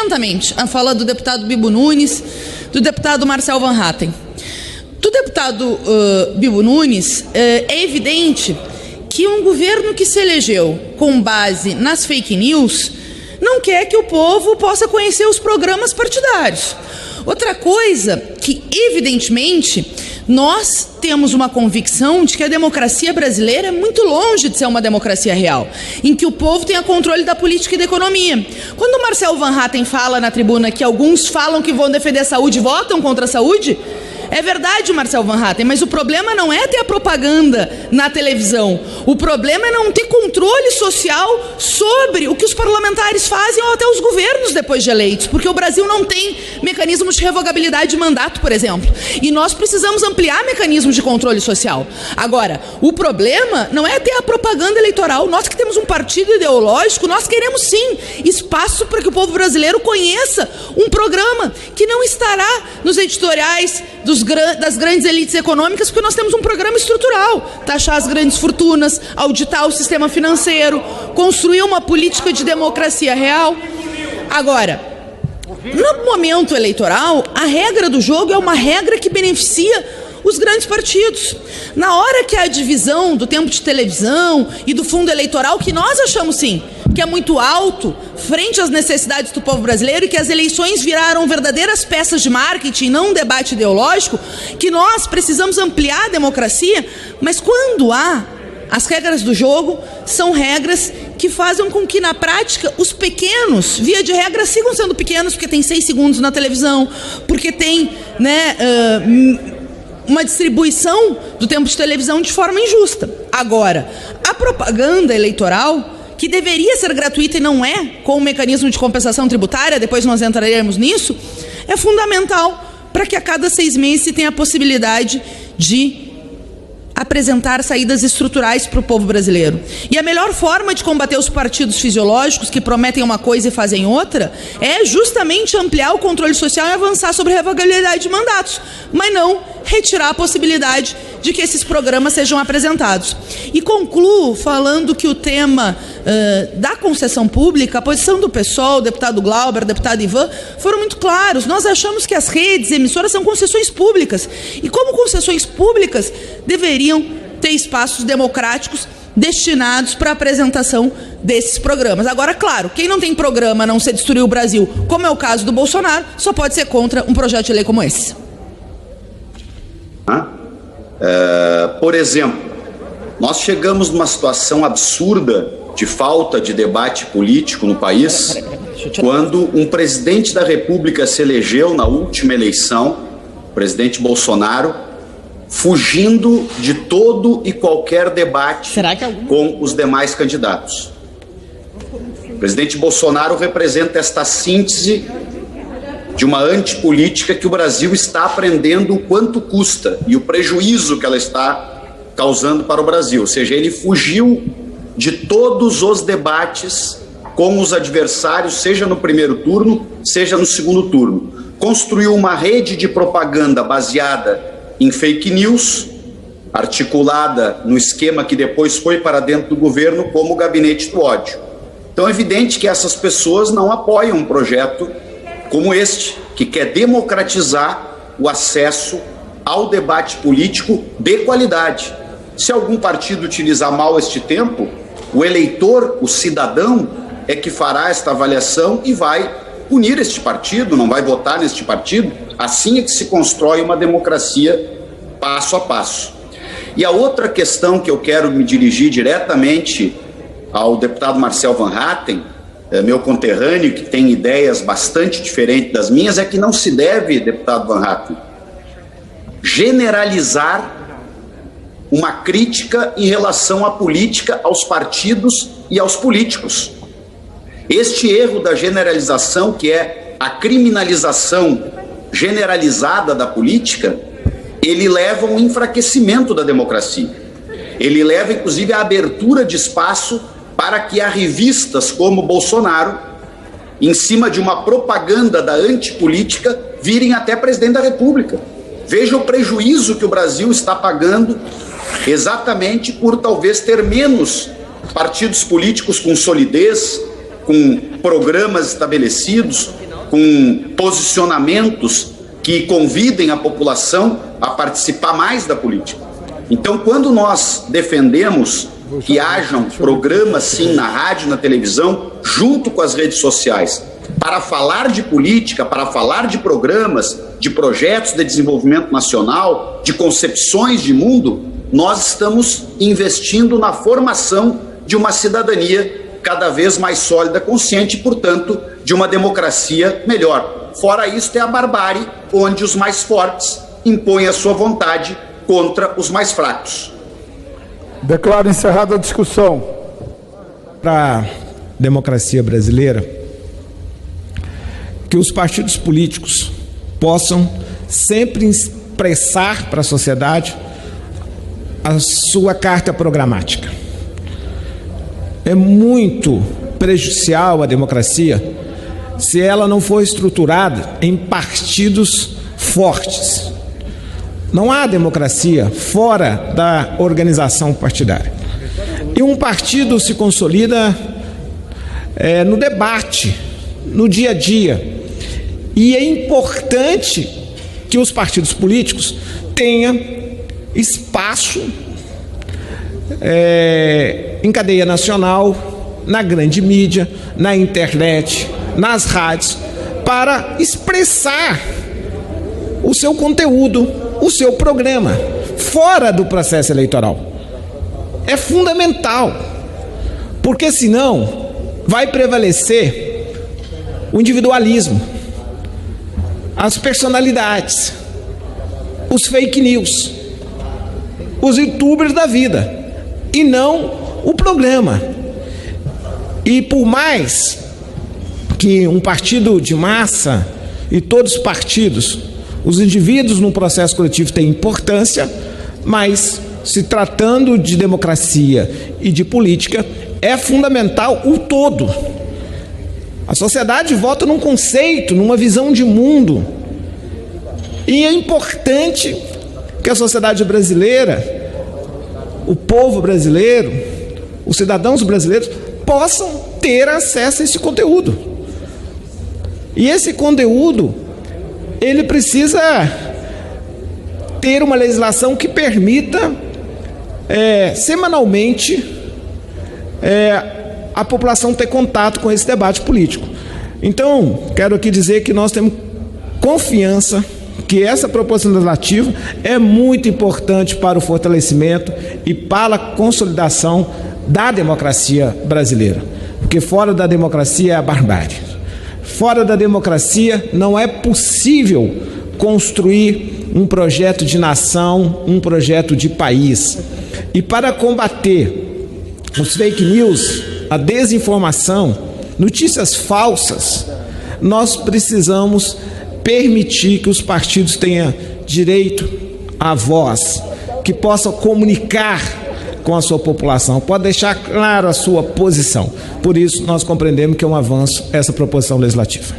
atentamente a fala do deputado Bibo Nunes, do deputado Marcel Van Hatten. Do deputado Bibo Nunes, é evidente que um governo que se elegeu com base nas fake news não quer que o povo possa conhecer os programas partidários. Outra coisa que, evidentemente, nós temos uma convicção de que a democracia brasileira é muito longe de ser uma democracia real, em que o povo tenha controle da política e da economia. Quando o Marcel Van Hatten fala na tribuna que alguns falam que vão defender a saúde e votam contra a saúde, é verdade, Marcel Van Hatten, mas o problema não é ter a propaganda na televisão. O problema é não ter controle social sobre o que os parlamentares fazem ou até os governos depois de eleitos, porque o Brasil não tem mecanismos de revogabilidade de mandato, por exemplo. E nós precisamos ampliar mecanismos de controle social. Agora, o problema não é ter a propaganda eleitoral. Nós que temos um partido ideológico, nós queremos sim espaço para que o povo brasileiro conheça um programa que não estará nos editoriais das grandes elites econômicas, porque nós temos um programa estrutural: taxar as grandes fortunas, auditar o sistema financeiro, construir uma política de democracia real. Agora, no momento eleitoral, a regra do jogo é uma regra que beneficia os grandes partidos. Na hora que a divisão do tempo de televisão e do fundo eleitoral, que nós achamos sim que é muito alto frente às necessidades do povo brasileiro, e que as eleições viraram verdadeiras peças de marketing, não um debate ideológico, que nós precisamos ampliar a democracia, mas quando há as regras do jogo, são regras que fazem com que, na prática, os pequenos, via de regra, sigam sendo pequenos, porque tem 6 segundos na televisão, porque tem, uma distribuição do tempo de televisão de forma injusta. Agora, a propaganda eleitoral, que deveria ser gratuita e não é, com o mecanismo de compensação tributária, depois nós entraremos nisso, é fundamental para que a cada 6 meses se tenha a possibilidade de apresentar saídas estruturais para o povo brasileiro. E a melhor forma de combater os partidos fisiológicos que prometem uma coisa e fazem outra é justamente ampliar o controle social e avançar sobre a revogabilidade de mandatos, mas não retirar a possibilidade de que esses programas sejam apresentados. E concluo falando que o tema da concessão pública, a posição do PSOL, o deputado Glauber, o deputado Ivan, foram muito claros. Nós achamos que as redes emissoras são concessões públicas, e como concessões públicas deveriam ter espaços democráticos destinados para a apresentação desses programas. Agora, claro, quem não tem programa, não se destruir o Brasil, como é o caso do Bolsonaro, só pode ser contra um projeto de lei como esse. Por exemplo, nós chegamos numa situação absurda de falta de debate político no país quando um presidente da República se elegeu na última eleição, o presidente Bolsonaro, fugindo de todo e qualquer debate com os demais candidatos. O presidente Bolsonaro representa esta síntese de uma antipolítica que o Brasil está aprendendo o quanto custa e o prejuízo que ela está causando para o Brasil. Ou seja, ele fugiu de todos os debates com os adversários, seja no primeiro turno, seja no segundo turno. Construiu uma rede de propaganda baseada em fake news, articulada no esquema que depois foi para dentro do governo como o gabinete do ódio. Então é evidente que essas pessoas não apoiam um projeto como este, que quer democratizar o acesso ao debate político de qualidade. Se algum partido utilizar mal este tempo, o eleitor, o cidadão, é que fará esta avaliação e vai punir este partido, não vai votar neste partido. Assim é que se constrói uma democracia passo a passo. E a outra questão que eu quero me dirigir diretamente ao deputado Marcel Van Hatten, meu conterrâneo, que tem ideias bastante diferentes das minhas, é que não se deve, deputado Van Hatten, generalizar uma crítica em relação à política, aos partidos e aos políticos. Este erro da generalização, que é a criminalização generalizada da política, ele leva a um enfraquecimento da democracia. Ele leva, inclusive, à abertura de espaço para que há revistas como Bolsonaro, em cima de uma propaganda da antipolítica, virem até presidente da República. Veja o prejuízo que o Brasil está pagando exatamente por talvez ter menos partidos políticos com solidez, com programas estabelecidos, com posicionamentos que convidem a população a participar mais da política. Então, quando nós defendemos que hajam programas, sim, na rádio, na televisão, junto com as redes sociais, para falar de política, para falar de programas, de projetos de desenvolvimento nacional, de concepções de mundo, nós estamos investindo na formação de uma cidadania cada vez mais sólida, consciente e, portanto, de uma democracia melhor. Fora isso, tem a barbárie, onde os mais fortes impõem a sua vontade contra os mais fracos. Declaro encerrada a discussão. Para a democracia brasileira, que os partidos políticos possam sempre expressar para a sociedade a sua carta programática. É muito prejudicial à democracia se ela não for estruturada em partidos fortes. Não há democracia fora da organização partidária. E um partido se consolida no debate, no dia a dia. E é importante que os partidos políticos tenham espaço em cadeia nacional, na grande mídia, na internet, nas rádios, para expressar o seu conteúdo, o seu programa, fora do processo eleitoral. É fundamental, porque senão vai prevalecer o individualismo, as personalidades, os fake news, os youtubers da vida, e não o programa. E por mais que um partido de massa e todos os partidos, os indivíduos no processo coletivo têm importância, mas se tratando de democracia e de política, é fundamental o todo. A sociedade vota num conceito, numa visão de mundo. E é importante que a sociedade brasileira, o povo brasileiro, os cidadãos brasileiros possam ter acesso a esse conteúdo. E esse conteúdo, ele precisa ter uma legislação que permita semanalmente a população ter contato com esse debate político. Então, quero aqui dizer que nós temos confiança que essa proposição legislativa é muito importante para o fortalecimento e para a consolidação da democracia brasileira. Porque fora da democracia é a barbárie. Fora da democracia não é possível construir um projeto de nação, um projeto de país. E para combater os fake news, a desinformação, notícias falsas, nós precisamos permitir que os partidos tenham direito à voz, que possam comunicar com a sua população, pode deixar claro a sua posição. Por isso, nós compreendemos que é um avanço essa proposição legislativa.